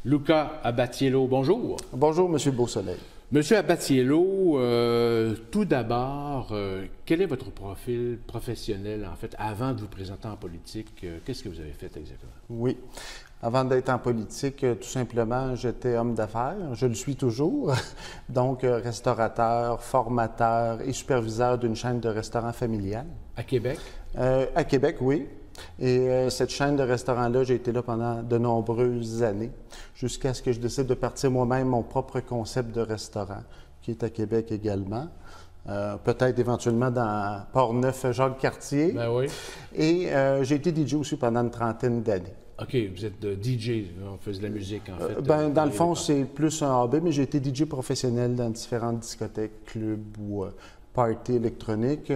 Luca Abatiello, bonjour. Bonjour, M. Beausoleil. Monsieur Abatiello, tout d'abord, quel est votre profil professionnel, en fait, avant de vous présenter en politique? Qu'est-ce que vous avez fait exactement? Oui. Avant d'être en politique, tout simplement, j'étais homme d'affaires. Je le suis toujours. Donc, restaurateur, formateur et superviseur d'une chaîne de restaurants familiale. À Québec? À Québec, oui. Et cette chaîne de restaurants-là, j'ai été là pendant de nombreuses années, jusqu'à ce que je décide de partir moi-même mon propre concept de restaurant, qui est à Québec également. Peut-être éventuellement dans Port-Neuf, Jacques-Cartier. Ben oui. Et j'ai été DJ aussi pendant une trentaine d'années. OK, vous êtes DJ, on faisait de la musique, en fait. Dans le fond, c'est plus un hobby, mais j'ai été DJ professionnel dans différentes discothèques, clubs ou parties électroniques.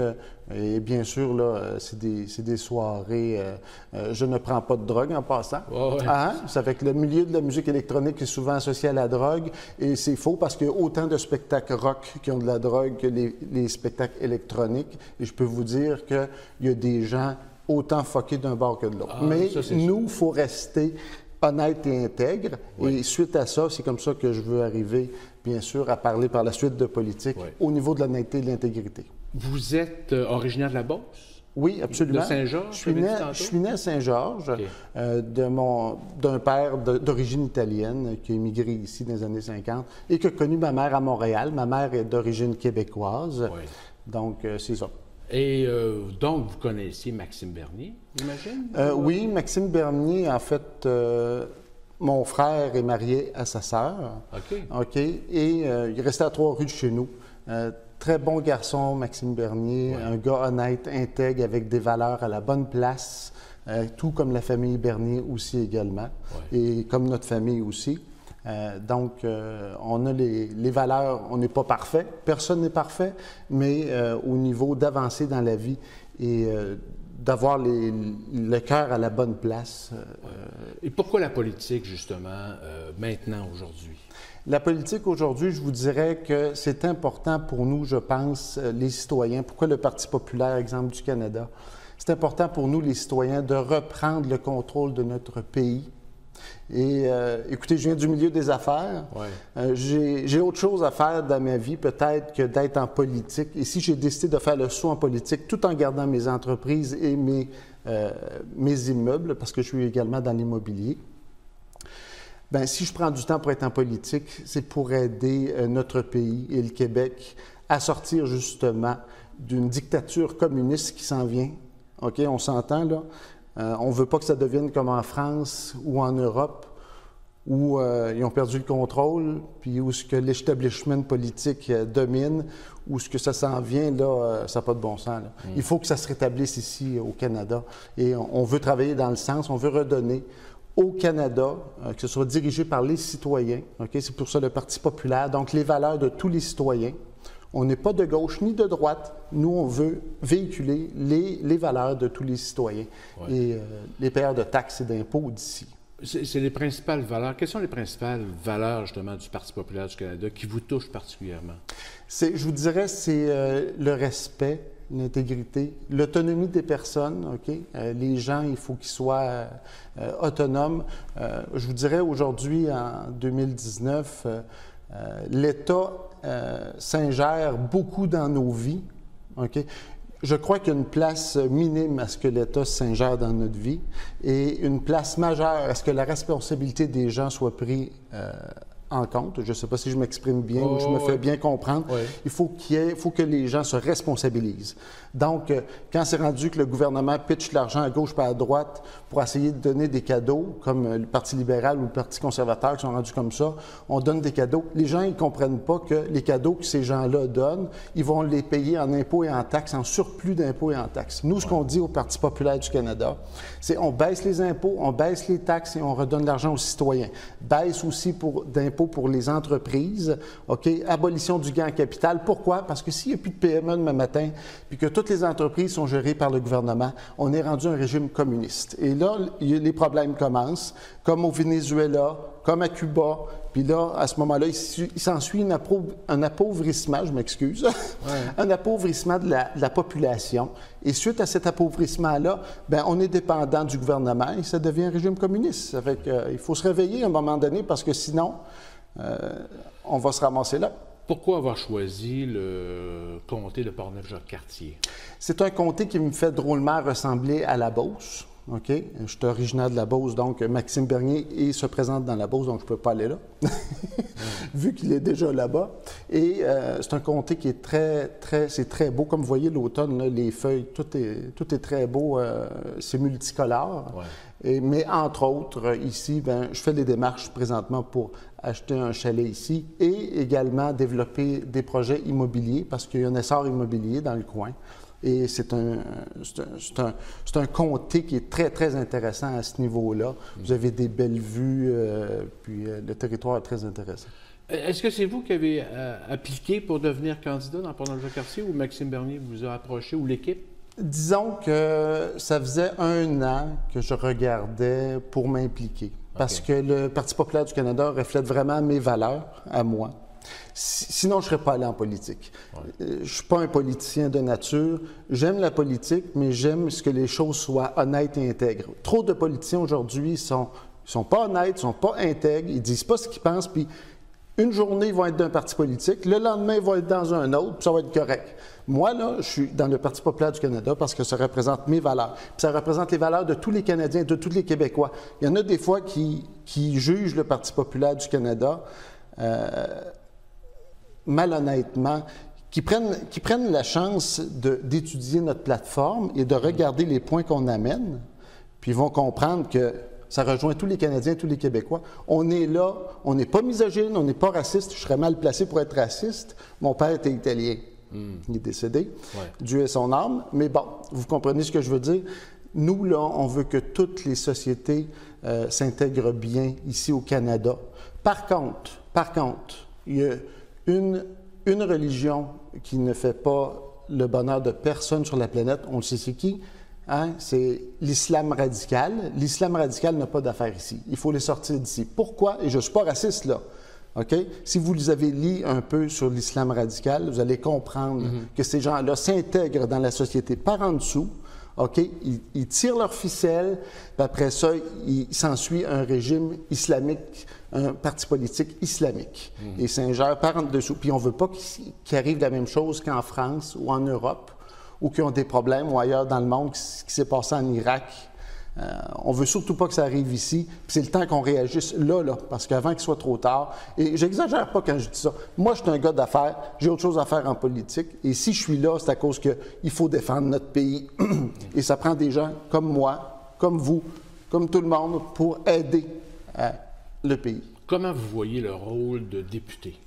Et bien sûr, là, c'est des soirées. Je ne prends pas de drogue en passant. Oh, ouais. Ça fait que le milieu de la musique électronique est souvent associé à la drogue. Et c'est faux parce qu'il y a autant de spectacles rock qui ont de la drogue que les spectacles électroniques. Et je peux vous dire qu'il y a des gens autant fuckés d'un bord que de l'autre. Mais nous, il faut rester honnête et intègre. Oui. Et suite à ça, c'est comme ça que je veux arriver, bien sûr, à parler par la suite de politique au niveau de l'honnêteté et de l'intégrité. Vous êtes originaire de la Beauce? Oui, absolument. De Saint-Georges? Je suis né à Saint-Georges, d'un père d'origine italienne qui a émigré ici dans les années 50 et qui a connu ma mère à Montréal. Ma mère est d'origine québécoise. Oui. Donc, c'est ça. Et donc, vous connaissiez Maxime Bernier, j'imagine? Oui, Maxime Bernier, en fait, mon frère est marié à sa sœur. OK. OK. Et il restait à Trois-Rues de chez nous. Très bon garçon, Maxime Bernier, un gars honnête, intègre, avec des valeurs à la bonne place, tout comme la famille Bernier aussi également, et comme notre famille aussi. Donc, on a les valeurs, on n'est pas parfait, personne n'est parfait, mais au niveau d'avancer dans la vie et d'avoir le cœur à la bonne place. Et pourquoi la politique, justement, maintenant, aujourd'hui? La politique aujourd'hui, je vous dirais que c'est important pour nous, je pense, les citoyens. Pourquoi le Parti populaire, exemple du Canada? C'est important pour nous, les citoyens, de reprendre le contrôle de notre pays. Et écoutez, je viens du milieu des affaires. Ouais. J'ai autre chose à faire dans ma vie, peut-être, que d'être en politique. Et si j'ai décidé de faire le saut en politique, tout en gardant mes entreprises et mes immeubles, parce que je suis également dans l'immobilier, bien, si je prends du temps pour être en politique, c'est pour aider notre pays et le Québec à sortir justement d'une dictature communiste qui s'en vient. OK, on s'entend là? On ne veut pas que ça devienne comme en France ou en Europe, où ils ont perdu le contrôle, puis où ce que l'établissement politique domine, où ce que ça s'en vient, là, ça n'a pas de bon sens. Là. Il faut que ça se rétablisse ici au Canada. Et on veut travailler dans le sens, on veut redonner au Canada, que ce soit dirigé par les citoyens. Okay? C'est pour ça le Parti populaire, donc les valeurs de tous les citoyens. On n'est pas de gauche ni de droite. Nous, on veut véhiculer les valeurs de tous les citoyens et les payeurs de taxes et d'impôts d'ici. C'est les principales valeurs. Quelles sont les principales valeurs, justement, du Parti populaire du Canada qui vous touchent particulièrement? Je vous dirais, c'est le respect, l'intégrité, l'autonomie des personnes. OK? Les gens, il faut qu'ils soient autonomes. Je vous dirais, aujourd'hui, en 2019, l'État s'ingère beaucoup dans nos vies. OK? Je crois qu'il y a une place minime à ce que l'État s'ingère dans notre vie et une place majeure à ce que la responsabilité des gens soit prise en compte. Je ne sais pas si je m'exprime bien ou je me fais bien comprendre. Il faut que les gens se responsabilisent. Donc, quand c'est rendu que le gouvernement pitche l'argent à gauche et à droite pour essayer de donner des cadeaux, comme le Parti libéral ou le Parti conservateur qui sont rendus comme ça, on donne des cadeaux. Les gens, ils ne comprennent pas que les cadeaux que ces gens-là donnent, ils vont les payer en impôts et en taxes, en surplus d'impôts et en taxes. Nous, ce qu'on dit au Parti populaire du Canada, c'est on baisse les impôts, on baisse les taxes et on redonne l'argent aux citoyens. Baisse aussi d'impôts pour les entreprises, OK? Abolition du gain en capital. Pourquoi? Parce que s'il n'y a plus de PME demain matin, puis que toutes les entreprises sont gérées par le gouvernement, on est rendu un régime communiste. Et là, les problèmes commencent, comme au Venezuela, comme à Cuba. Puis là, à ce moment-là, il s'ensuit un appauvrissement, je m'excuse, un appauvrissement de la population. Et suite à cet appauvrissement-là, bien, on est dépendant du gouvernement et ça devient un régime communiste. Ça fait qu'il faut se réveiller à un moment donné parce que sinon, on va se ramasser là. Pourquoi avoir choisi le comté de Portneuf-Jacques-Cartier? C'est un comté qui me fait drôlement ressembler à la Beauce. OK? Je suis originaire de la Beauce, donc Maxime Bernier se présente dans la Beauce, donc je ne peux pas aller là, vu qu'il est déjà là-bas. Et c'est un comté qui est c'est très beau. Comme vous voyez, l'automne, les feuilles, tout est très beau. C'est multicolore. Ouais. Mais entre autres, ici, je fais des démarches présentement pour acheter un chalet ici et également développer des projets immobiliers parce qu'il y a un essor immobilier dans le coin. Et c'est un comté qui est très, très intéressant à ce niveau-là. Vous avez des belles vues, puis le territoire est très intéressant. Est-ce que c'est vous qui avez appliqué pour devenir candidat dans Portneuf-Jacques-Cartier ou Maxime Bernier vous a approché ou l'équipe? Disons que ça faisait 1 an que je regardais pour m'impliquer. Parce que le Parti populaire du Canada reflète vraiment mes valeurs à moi. Sinon, je ne serais pas allé en politique. Ouais. Je ne suis pas un politicien de nature. J'aime la politique, mais j'aime que les choses soient honnêtes et intègres. Trop de politiciens aujourd'hui sont pas honnêtes, ne sont pas intègres, ils ne disent pas ce qu'ils pensent, puis une journée, ils vont être d'un parti politique, le lendemain, ils vont être dans un autre, puis ça va être correct. Moi, là, je suis dans le Parti populaire du Canada parce que ça représente mes valeurs. Puis ça représente les valeurs de tous les Canadiens, de tous les Québécois. Il y en a des fois qui jugent le Parti populaire du Canada malhonnêtement, qui prennent la chance d'étudier notre plateforme et de regarder les points qu'on amène, puis ils vont comprendre que ça rejoint tous les Canadiens, tous les Québécois. On est là, on n'est pas misogyne, on n'est pas raciste. Je serais mal placé pour être raciste. Mon père était italien. Il est décédé. Ouais. Dieu ait son âme. Mais bon, vous comprenez ce que je veux dire. Nous, là, on veut que toutes les sociétés s'intègrent bien ici au Canada. Par contre, il y a une religion qui ne fait pas le bonheur de personne sur la planète, on le sait c'est qui, hein? C'est l'islam radical. L'islam radical n'a pas d'affaire ici. Il faut les sortir d'ici. Pourquoi? Et je ne suis pas raciste, là. OK? Si vous les avez lu un peu sur l'islam radical, vous allez comprendre que ces gens-là s'intègrent dans la société par en dessous. OK? Ils tirent leur ficelle, puis après ça, il s'ensuit un régime islamique, un parti politique islamique. Et s'ingèrent par en dessous. Puis on ne veut pas qu'il arrive la même chose qu'en France ou en Europe, ou qui ont des problèmes, ou ailleurs dans le monde, ce qui s'est passé en Irak. On ne veut surtout pas que ça arrive ici. Puis c'est le temps qu'on réagisse là, parce qu'avant qu'il soit trop tard. Et j'exagère pas quand je dis ça. Moi, je suis un gars d'affaires. J'ai autre chose à faire en politique. Et si je suis là, c'est à cause qu'il faut défendre notre pays. Et ça prend des gens comme moi, comme vous, comme tout le monde, pour aider le pays. Comment vous voyez le rôle de député?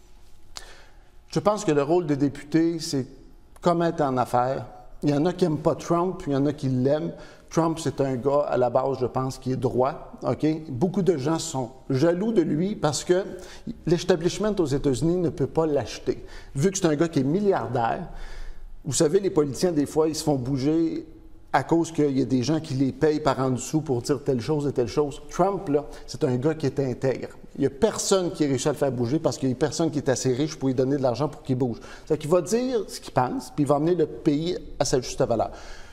Je pense que le rôle de député, c'est comme être en affaires. Il y en a qui n'aiment pas Trump, il y en a qui l'aiment. Trump, c'est un gars, à la base, je pense, qui est droit. OK? Beaucoup de gens sont jaloux de lui parce que l'establishment aux États-Unis ne peut pas l'acheter. Vu que c'est un gars qui est milliardaire, vous savez, les politiciens, des fois, ils se font bouger à cause qu'il y a des gens qui les payent par en dessous pour dire telle chose et telle chose. Trump, là, c'est un gars qui est intègre. Il n'y a personne qui a réussi à le faire bouger parce qu'il n'y a personne qui est assez riche pour lui donner de l'argent pour qu'il bouge. C'est-à-dire qu'il va dire ce qu'il pense, puis il va amener le pays à sa juste valeur.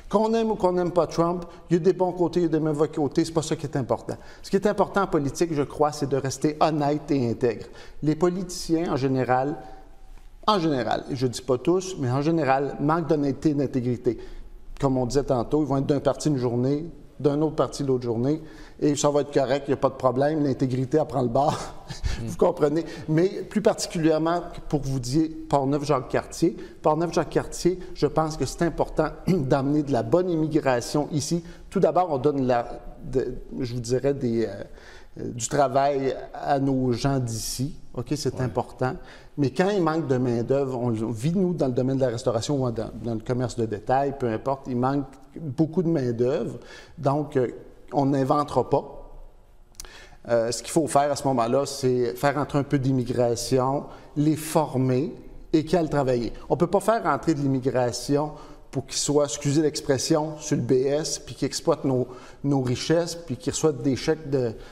Qu'on aime ou qu'on n'aime pas Trump, il y a des bons côtés, il y a des mauvais côtés, c'est pas ça qui est important. Ce qui est important en politique, je crois, c'est de rester honnête et intègre. Les politiciens, en général, je ne dis pas tous, mais en général, manquent d'honnêteté et d'intégrité. Comme on disait tantôt, ils vont être d'un parti une journée, d'un autre parti l'autre journée, et ça va être correct, il n'y a pas de problème, l'intégrité, elle prend le bord, vous comprenez. Mais plus particulièrement, pour vous dire, Portneuf-Jacques-Cartier, je pense que c'est important d'amener de la bonne immigration ici. Tout d'abord, on donne je vous dirais, du travail à nos gens d'ici, OK, c'est important. Mais quand il manque de main-d'œuvre, on vit, nous, dans le domaine de la restauration ou dans le commerce de détail, peu importe, il manque beaucoup de main-d'œuvre. Donc, on n'inventera pas. Ce qu'il faut faire à ce moment-là, c'est faire entrer un peu d'immigration, les former et qu'ils aillent travailler. On ne peut pas faire entrer de l'immigration pour qu'ils soient, excusez l'expression, sur le BS, puis qu'ils exploitent nos richesses, puis qu'ils reçoivent des chèques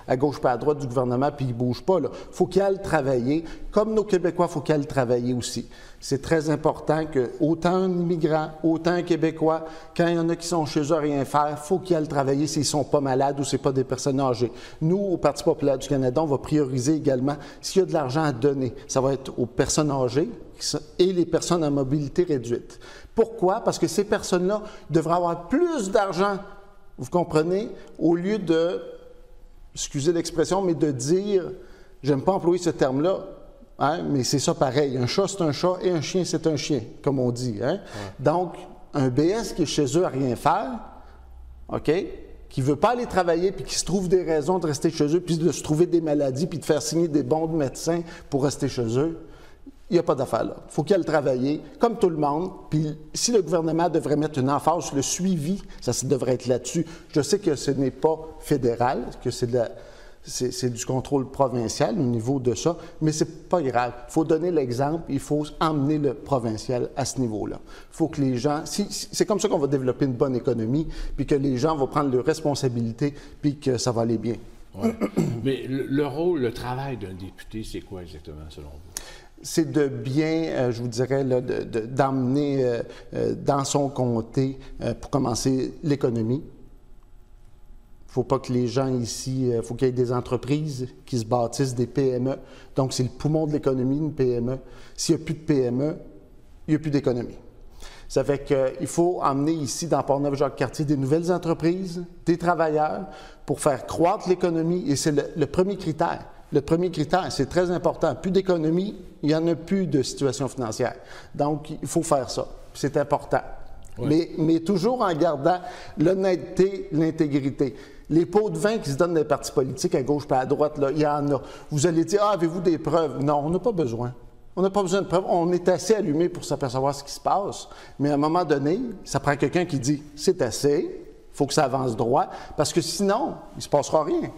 à gauche pas à droite du gouvernement, puis ils ne bougent pas. Il faut qu'ils aillent travailler. Comme nos Québécois, il faut qu'ils aillent travailler aussi. C'est très important que autant un immigrant, autant un Québécois, quand il y en a qui sont chez eux à rien faire, il faut qu'ils aillent travailler s'ils ne sont pas malades ou ce n'est pas des personnes âgées. Nous, au Parti populaire du Canada, on va prioriser également s'il y a de l'argent à donner. Ça va être aux personnes âgées et les personnes à mobilité réduite. Pourquoi? Parce que ces personnes-là devraient avoir plus d'argent, vous comprenez, au lieu de, excusez l'expression, mais de dire, j'aime pas employer ce terme-là, hein, mais c'est ça pareil. Un chat, c'est un chat et un chien, c'est un chien, comme on dit. Hein? Ouais. Donc, un BS qui est chez eux à rien faire, OK, qui ne veut pas aller travailler puis qui se trouve des raisons de rester chez eux, puis de se trouver des maladies, puis de faire signer des bons de médecins pour rester chez eux, il n'y a pas d'affaire là. Il faut qu'elle travaille, comme tout le monde. Puis si le gouvernement devrait mettre une emphase sur le suivi, ça devrait être là-dessus. Je sais que ce n'est pas fédéral, que c'est du contrôle provincial au niveau de ça, mais c'est pas grave. Il faut donner l'exemple, il faut emmener le provincial à ce niveau-là. Il faut que les gens... c'est comme ça qu'on va développer une bonne économie, puis que les gens vont prendre leurs responsabilités, puis que ça va aller bien. Ouais. Mais le rôle, le travail d'un député, c'est quoi exactement, selon vous? C'est de bien, je vous dirais, d'emmener dans son comté, pour commencer, l'économie. Il ne faut pas que les gens ici, il faut qu'il y ait des entreprises qui se bâtissent, des PME. Donc, c'est le poumon de l'économie, une PME. S'il n'y a plus de PME, il n'y a plus d'économie. Ça fait qu'il faut emmener ici, dans Portneuf-Jacques-Cartier, des nouvelles entreprises, des travailleurs, pour faire croître l'économie. Et c'est le premier critère. Le premier critère, c'est très important. Plus d'économie, il n'y en a plus de situation financière. Donc, il faut faire ça. C'est important. Oui. Mais toujours en gardant l'honnêteté, l'intégrité. Les pots de vin qui se donnent des partis politiques à gauche et à droite, là, il y en a. Vous allez dire, avez-vous des preuves? Non, on n'a pas besoin. On n'a pas besoin de preuves. On est assez allumé pour s'apercevoir ce qui se passe. Mais à un moment donné, ça prend quelqu'un qui dit, c'est assez, il faut que ça avance droit, parce que sinon, il ne se passera rien.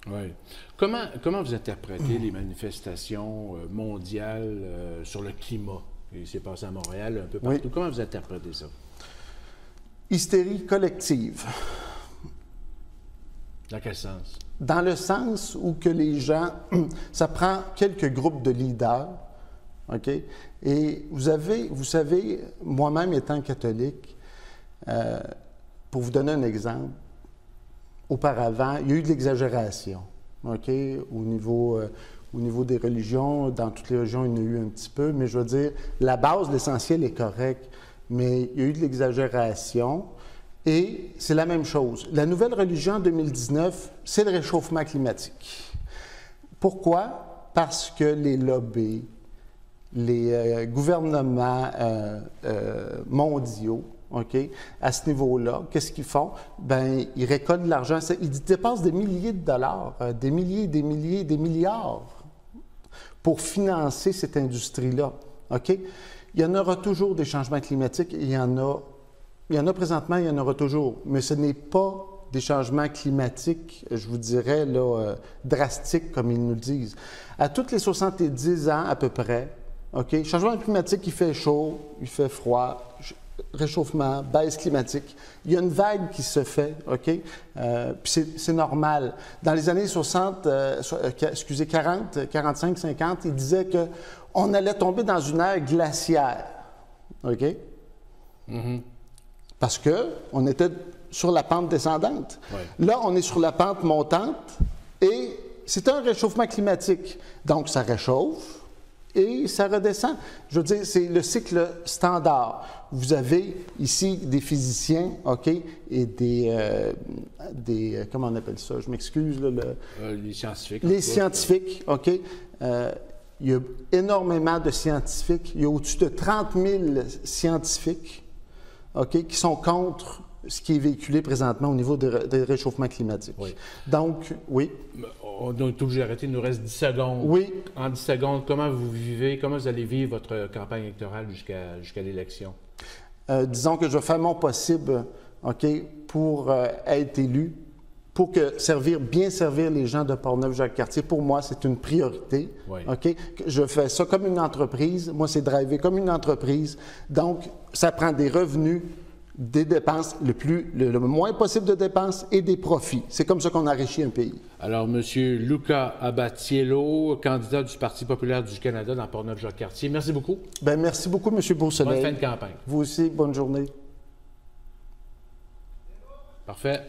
Oui. Comment vous interprétez les manifestations mondiales sur le climat? Il s'est passé à Montréal, un peu partout. Oui. Comment vous interprétez ça? Hystérie collective. Dans quel sens? Dans le sens où que les gens... ça prend quelques groupes de leaders, OK? Et vous savez, moi-même étant catholique, pour vous donner un exemple, auparavant, il y a eu de l'exagération, OK? Au niveau des religions, dans toutes les religions, il y en a eu un petit peu, mais je veux dire, la base, l'essentiel est correct, mais il y a eu de l'exagération et c'est la même chose. La nouvelle religion en 2019, c'est le réchauffement climatique. Pourquoi? Parce que les lobbies, les gouvernements mondiaux, OK? À ce niveau-là, qu'est-ce qu'ils font? Bien, ils récoltent de l'argent. Ils dépensent des milliers de dollars, des milliers, des milliards pour financer cette industrie-là, OK? Il y en aura toujours des changements climatiques. Il y en a présentement, il y en aura toujours. Mais ce n'est pas des changements climatiques, je vous dirais, là, drastiques, comme ils nous le disent. À tous les 70 ans, à peu près, OK? Changement climatique, il fait chaud, il fait froid, réchauffement, baisse climatique. Il y a une vague qui se fait, OK? Puis c'est normal. Dans les années 40, 45, 50, il disait qu'on allait tomber dans une ère glaciaire, OK? Mm-hmm. Parce qu'on était sur la pente descendante. Ouais. Là, on est sur la pente montante et c'est un réchauffement climatique. Donc, ça réchauffe et ça redescend. Je veux dire, c'est le cycle standard. Vous avez ici des physiciens, OK, et des comment on appelle ça? Je m'excuse. Là, les scientifiques. Les scientifiques, OK. Il y a énormément de scientifiques. Il y a au-dessus de 30 000 scientifiques, OK, qui sont contre ce qui est véhiculé présentement au niveau des réchauffements climatiques. Oui. Donc, oui. On doit tout arrêter, il nous reste 10 secondes. Oui. En 10 secondes, comment vous allez vivre votre campagne électorale jusqu'à l'élection? Disons que je vais faire mon possible, OK, pour être élu, pour bien servir les gens de Portneuf-Jacques-Cartier. Pour moi, c'est une priorité. Oui. OK? Je fais ça comme une entreprise. Moi, c'est drivé comme une entreprise. Donc, ça prend des revenus des dépenses, le moins possible de dépenses et des profits. C'est comme ça qu'on enrichit un pays. Alors, M. Luca Abatiello, candidat du Parti populaire du Canada dans Portneuf-Jacques-Cartier, merci beaucoup. Bien, merci beaucoup, M. Beausoleil. Bonne fin de campagne. Vous aussi, bonne journée. Parfait.